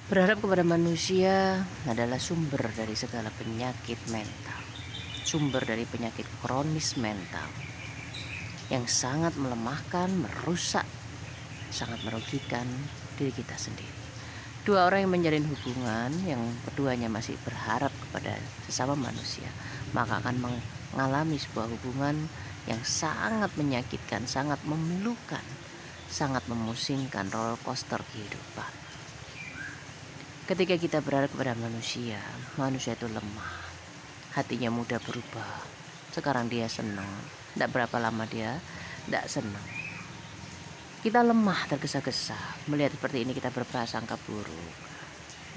Berharap kepada manusia adalah sumber dari segala penyakit mental, sumber dari penyakit kronis mental yang sangat melemahkan, merusak, sangat merugikan diri kita sendiri. Dua orang yang menjalin hubungan yang keduanya masih berharap kepada sesama manusia, maka akan mengalami sebuah hubungan yang sangat menyakitkan, sangat memilukan, sangat memusingkan roller coaster kehidupan. Ketika kita berharap kepada manusia, manusia itu lemah, hatinya mudah berubah. Sekarang dia senang, tidak berapa lama dia tidak senang. Kita lemah, tergesa-gesa, melihat seperti ini kita berprasangka buruk.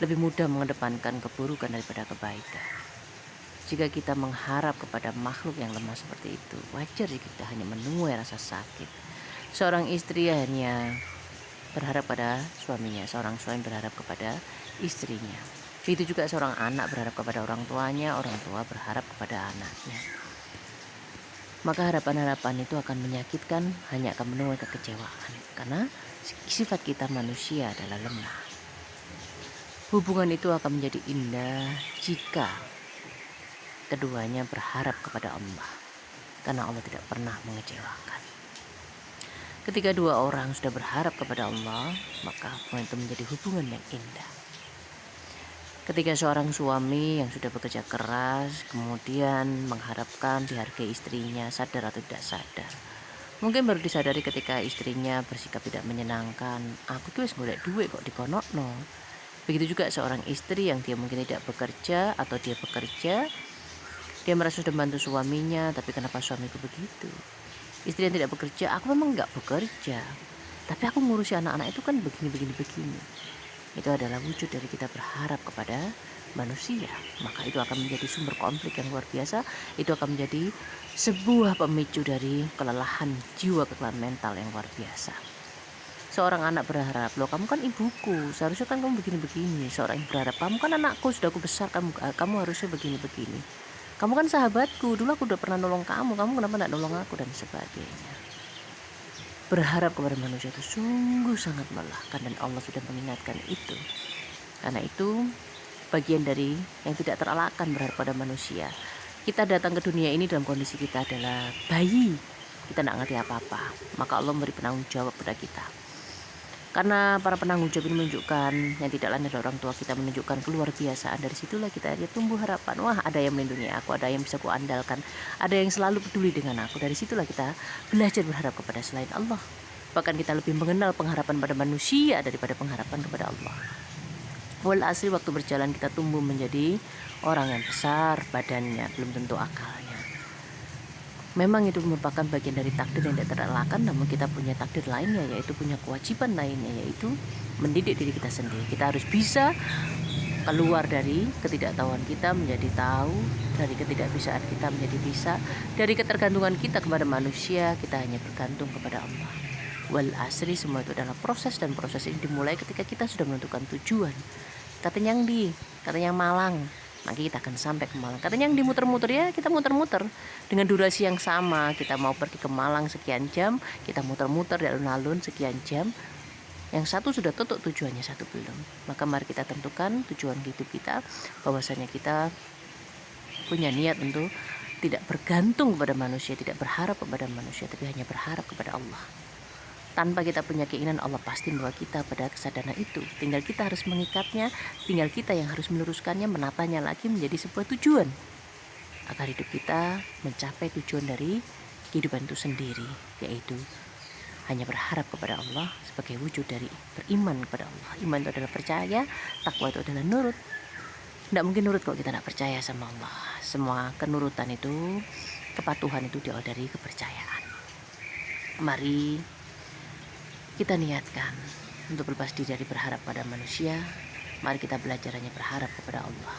Lebih mudah mengedepankan keburukan daripada kebaikan. Jika kita mengharap kepada makhluk yang lemah seperti itu, wajar jika kita hanya menuai rasa sakit. Seorang istri hanya berharap pada suaminya, seorang suami berharap kepada istrinya. Begitu juga seorang anak berharap kepada orang tuanya, orang tua berharap kepada anaknya. Maka harapan-harapan itu akan menyakitkan, hanya akan menuai kekecewaan. Karena sifat kita manusia adalah lemah. Hubungan itu akan menjadi indah jika keduanya berharap kepada Allah. Karena Allah tidak pernah mengecewakan. Ketika dua orang sudah berharap kepada Allah, maka hubungan itu menjadi hubungan yang indah. Ketika seorang suami yang sudah bekerja keras, kemudian mengharapkan dihargai istrinya, sadar atau tidak sadar. Mungkin baru disadari ketika istrinya bersikap tidak menyenangkan. Aku tuh wis golek duit kok dikonokno. Begitu juga seorang istri yang dia mungkin tidak bekerja atau dia bekerja, dia merasa sudah membantu suaminya, tapi kenapa suamiku begitu? Istri yang tidak bekerja, aku memang nggak bekerja, tapi aku ngurusi anak-anak itu kan begini. Itu adalah wujud dari kita berharap kepada manusia. Maka itu akan menjadi sumber konflik yang luar biasa. Itu akan menjadi sebuah pemicu dari kelelahan jiwa, kelelahan mental yang luar biasa. Seorang anak berharap, loh kamu kan ibuku, seharusnya kan kamu begini-begini. Seorang yang berharap, kamu kan anakku, sudah aku besar, kamu harusnya begini-begini. Kamu kan sahabatku, dulu aku udah pernah nolong kamu kenapa tidak nolong aku, dan sebagainya. Berharap kepada manusia itu sungguh sangat melelahkan, dan Allah sudah mengingatkan itu. Karena itu bagian dari yang tidak terelakkan berharap pada manusia. Kita datang ke dunia ini dalam kondisi kita adalah bayi, kita tidak ngerti apa-apa, maka Allah memberi penanggung jawab pada kita. Karena para penanggung jawab ini menunjukkan yang tidak lain adalah orang tua kita, menunjukkan keluar biasaan. Dari situlah kita tumbuh harapan. Wah, ada yang melindungi aku, ada yang bisa ku andalkan, ada yang selalu peduli dengan aku. Dari situlah kita belajar berharap kepada selain Allah. Bahkan kita lebih mengenal pengharapan pada manusia daripada pengharapan kepada Allah. Wal asri, waktu berjalan kita tumbuh menjadi orang yang besar badannya, belum tentu akalnya. Memang itu merupakan bagian dari takdir yang tidak terelakkan, namun kita punya takdir lainnya, yaitu punya kewajiban lainnya, yaitu mendidik diri kita sendiri. Kita harus bisa keluar dari ketidaktahuan kita menjadi tahu, dari ketidakbisaan kita menjadi bisa, dari ketergantungan kita kepada manusia, kita hanya bergantung kepada Allah. Wal asri, semua itu adalah proses, dan proses ini dimulai ketika kita sudah menentukan tujuan. Katanya yang Malang, nanti kita akan sampai ke Malang. Katanya yang dimuter-muter, ya kita muter-muter dengan durasi yang sama. Kita mau pergi ke Malang sekian jam, kita muter-muter di alun-alun sekian jam. Yang satu sudah tutup tujuannya, satu belum. Maka mari kita tentukan tujuan hidup kita, bahwasanya kita punya niat untuk tidak bergantung kepada manusia, tidak berharap kepada manusia, tapi hanya berharap kepada Allah. Tanpa kita punya keinginan, Allah pasti membawa kita pada kesadaran itu. Tinggal kita harus mengikatnya, tinggal kita yang harus meluruskannya, menatanya lagi menjadi sebuah tujuan, agar hidup kita mencapai tujuan dari kehidupan itu sendiri, yaitu hanya berharap kepada Allah sebagai wujud dari beriman kepada Allah. Iman itu adalah percaya, takwa itu adalah nurut. Tidak mungkin nurut kalau kita tidak percaya sama Allah. Semua kenurutan itu, kepatuhan itu diawali dari kepercayaan. Mari kita niatkan untuk berlepas diri dari berharap pada manusia. Mari kita belajar hanya berharap kepada Allah.